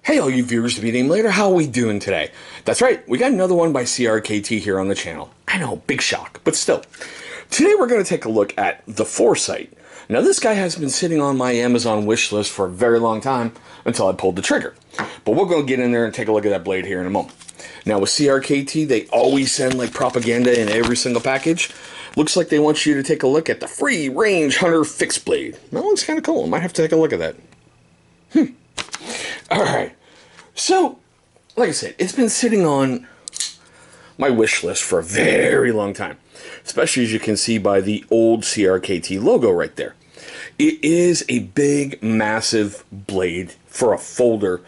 Hey all you viewers to be named later, how are we doing today? That's right, we got another one by CRKT here on the channel. I know, big shock, but still. Today we're going to take a look at the Foresight. Now this guy has been sitting on my Amazon wish list for a very long time until I pulled the trigger. But we're going to get in there and take a look at that blade here in a moment. Now with CRKT, they always send like propaganda in every single package. Looks like they want you to take a look at the free range hunter fixed blade. That looks kind of cool. I might have to take a look at that. Alright, so, like I said, it's been sitting on my wish list for a very long time. Especially as you can see by the old CRKT logo right there. It is a big, massive blade for a folder.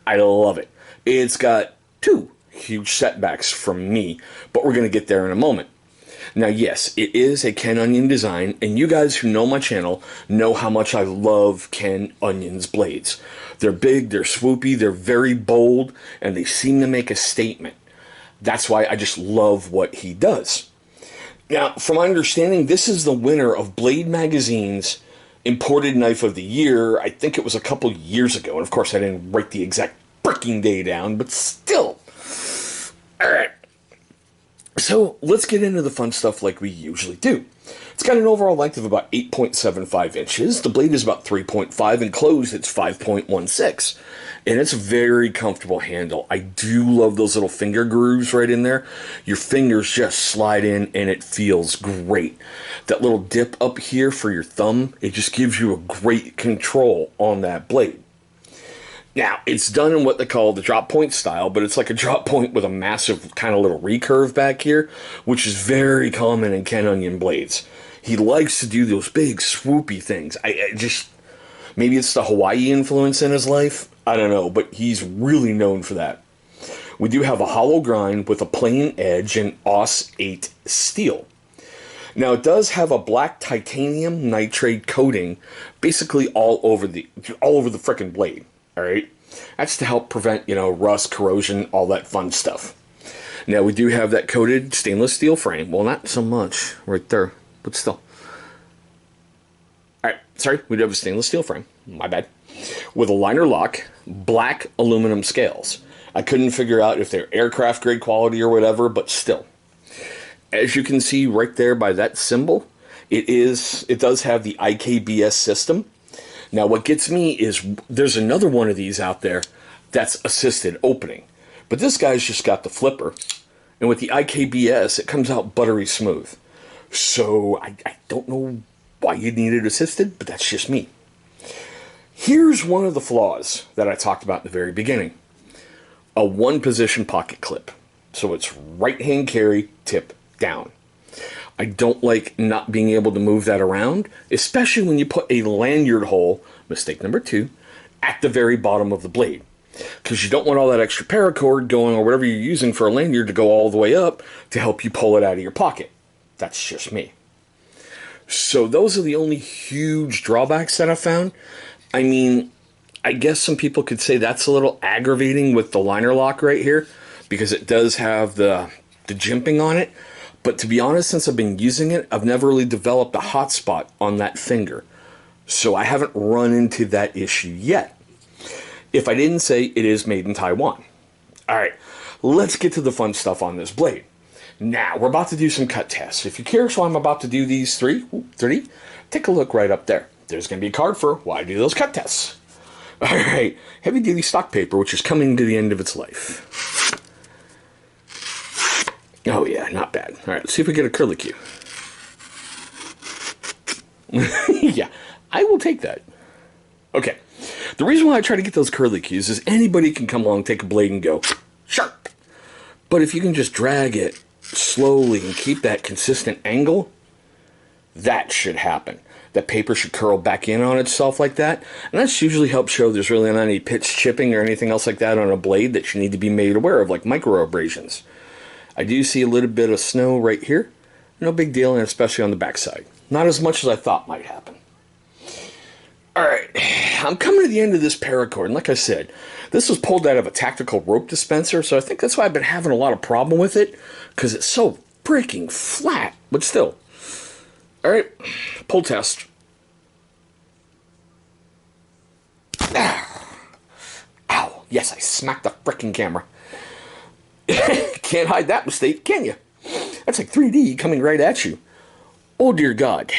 I love it. It's got two huge setbacks from me, but we're going to get there in a moment. Now, yes, it is a Ken Onion design, and you guys who know my channel know how much I love Ken Onion's blades. They're big, they're swoopy, they're very bold, and they seem to make a statement. That's why I just love what he does. Now, from my understanding, this is the winner of Blade Magazine's Imported Knife of the Year. I think it was a couple years ago, and of course I didn't write the exact freaking day down, but still. Alright. So, let's get into the fun stuff like we usually do. It's got an overall length of about 8.75 inches. The blade is about 3.5, and closed it's 5.16. And it's a very comfortable handle. I do love those little finger grooves right in there. Your fingers just slide in, and it feels great. That little dip up here for your thumb, it just gives you a great control on that blade. Now, it's done in what they call the drop point style, but it's like a drop point with a massive kind of little recurve back here, which is very common in Ken Onion blades. He likes to do those big, swoopy things. I just, maybe it's the Hawaii influence in his life. I don't know, but he's really known for that. We do have a hollow grind with a plain edge and AUS 8 steel. Now, it does have a black titanium nitrate coating basically all over the frickin' blade. Alright, that's to help prevent, rust, corrosion, all that fun stuff. Now, we do have that coated stainless steel frame. Well, not so much right there, but still. Alright, sorry, we do have a stainless steel frame. My bad. With a liner lock, black aluminum scales. I couldn't figure out if they're aircraft grade quality or whatever, but still. As you can see right there by that symbol, it does have the IKBS system. Now, what gets me is there's another one of these out there that's assisted opening. But this guy's just got the flipper. And with the IKBS, it comes out buttery smooth. So, I don't know why you need it assisted, but that's just me. Here's one of the flaws that I talked about in the very beginning. A one-position pocket clip. So, it's right-hand carry, tip down. I don't like not being able to move that around, especially when you put a lanyard hole, mistake number 2, at the very bottom of the blade. Because you don't want all that extra paracord going, or whatever you're using for a lanyard, to go all the way up to help you pull it out of your pocket. That's just me. So those are the only huge drawbacks that I found. I mean, I guess some people could say that's a little aggravating with the liner lock right here, because it does have the jimping on it. But to be honest, since I've been using it, I've never really developed a hot spot on that finger. So I haven't run into that issue yet. If I didn't say it is made in Taiwan. Alright, let's get to the fun stuff on this blade. Now, we're about to do some cut tests. If you're curious why I'm about to do these three, take a look right up there. There's going to be a card for why I do those cut tests. Alright, heavy duty stock paper, which is coming to the end of its life. Oh yeah, not bad. Alright, let's see if we get a curlicue. Yeah, I will take that. Okay, the reason why I try to get those curlicues is anybody can come along, take a blade and go, sharp. But if you can just drag it slowly and keep that consistent angle, that should happen. That paper should curl back in on itself like that. And that's usually helps show there's really not any pitch chipping or anything else like that on a blade that you need to be made aware of, like micro abrasions. I do see a little bit of snow right here. No big deal, and especially on the backside. Not as much as I thought might happen. Alright, I'm coming to the end of this paracord, and like I said, this was pulled out of a tactical rope dispenser, so I think that's why I've been having a lot of problem with it, because it's so freaking flat, but still. Alright, pull test. Yes, I smacked the frickin' camera. Can't hide that mistake, can you? That's like 3D coming right at you. Oh, dear God.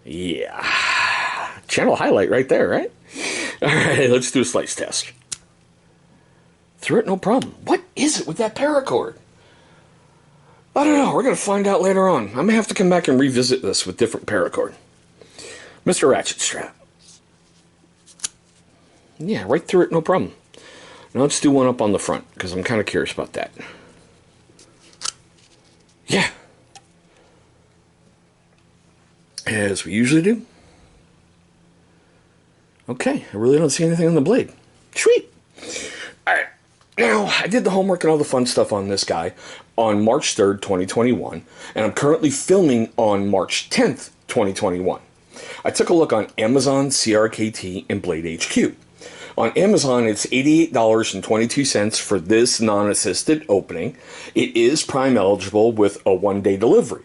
Yeah. Channel highlight right there, right? All right, let's do a slice test. Through it, no problem. What is it with that paracord? I don't know. We're going to find out later on. I may have to come back and revisit this with different paracord. Mr. Ratchet Strap. Yeah, right through it, no problem. Now let's do one up on the front, because I'm kind of curious about that. Yeah. As we usually do. Okay, I really don't see anything on the blade. Sweet. Alright, now I did the homework and all the fun stuff on this guy on March 3rd, 2021, and I'm currently filming on March 10th, 2021. I took a look on Amazon, CRKT, and Blade HQ. On Amazon, it's $88.22 for this non-assisted opening. It is Prime eligible with a one-day delivery.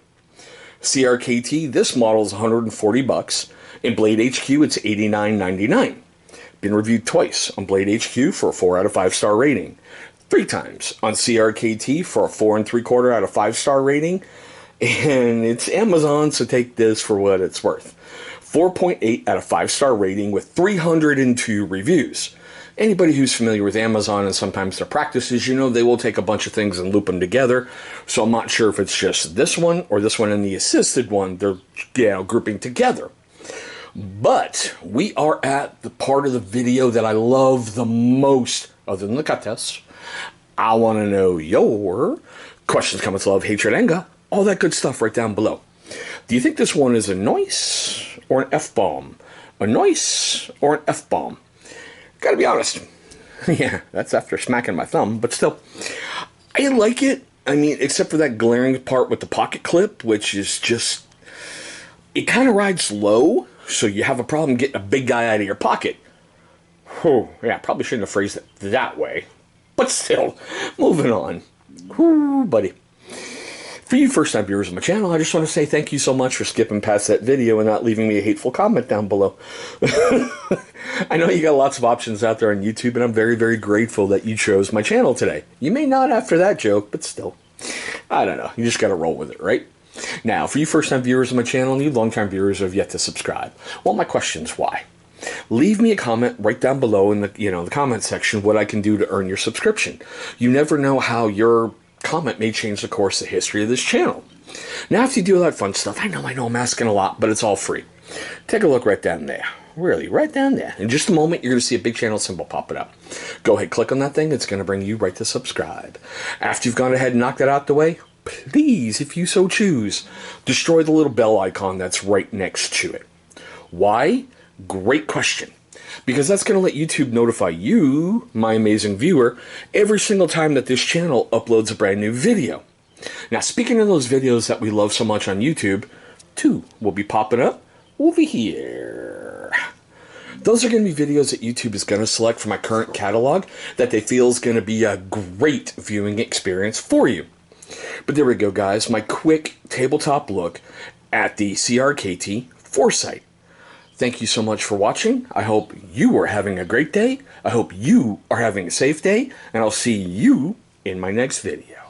CRKT, this model is $140. In Blade HQ, it's $89.99. Been reviewed twice on Blade HQ for a 4 out of 5 star rating. 3 times on CRKT for a 4 3/4 out of 5 star rating. And it's Amazon, so take this for what it's worth. 4.8 out of 5 star rating with 302 reviews. Anybody who's familiar with Amazon and sometimes their practices, you know they will take a bunch of things and loop them together. So I'm not sure if it's just this one or this one and the assisted one they're grouping together. But we are at the part of the video that I love the most, other than the cut tests. I want to know your questions, comments, love, hatred, anger, all that good stuff right down below. Do you think this one is a nice or an F-bomb? A nice or an F-bomb? Gotta be honest. Yeah, that's after smacking my thumb, but still. I like it. I mean, except for that glaring part with the pocket clip, which is just... It kind of rides low, so you have a problem getting a big guy out of your pocket. Oh, yeah, probably shouldn't have phrased it that way. But still, moving on. Whoo, buddy. For you first-time viewers of my channel, I just want to say thank you so much for skipping past that video and not leaving me a hateful comment down below. I know you got lots of options out there on YouTube, and I'm very, very grateful that you chose my channel today. You may not after that joke, but still. I don't know. You just got to roll with it, right? Now, for you first-time viewers of my channel and you long-time viewers who have yet to subscribe, well, my question is why? Leave me a comment right down below in the comment section what I can do to earn your subscription. You never know how your comment may change the course of history of this channel. Now, after you do all that fun stuff, I know I'm asking a lot, but it's all free. Take a look right down there. Really, right down there. In just a moment, you're going to see a big channel symbol popping up. Go ahead, click on that thing. It's going to bring you right to subscribe. After you've gone ahead and knocked that out the way, please, if you so choose, destroy the little bell icon that's right next to it. Why? Great question. Because that's going to let YouTube notify you, my amazing viewer, every single time that this channel uploads a brand new video. Now, speaking of those videos that we love so much on YouTube, 2 will be popping up over here. Those are going to be videos that YouTube is going to select from my current catalog that they feel is going to be a great viewing experience for you. But there we go, guys. My quick tabletop look at the CRKT Foresight. Thank you so much for watching. I hope you are having a great day. I hope you are having a safe day. And I'll see you in my next video.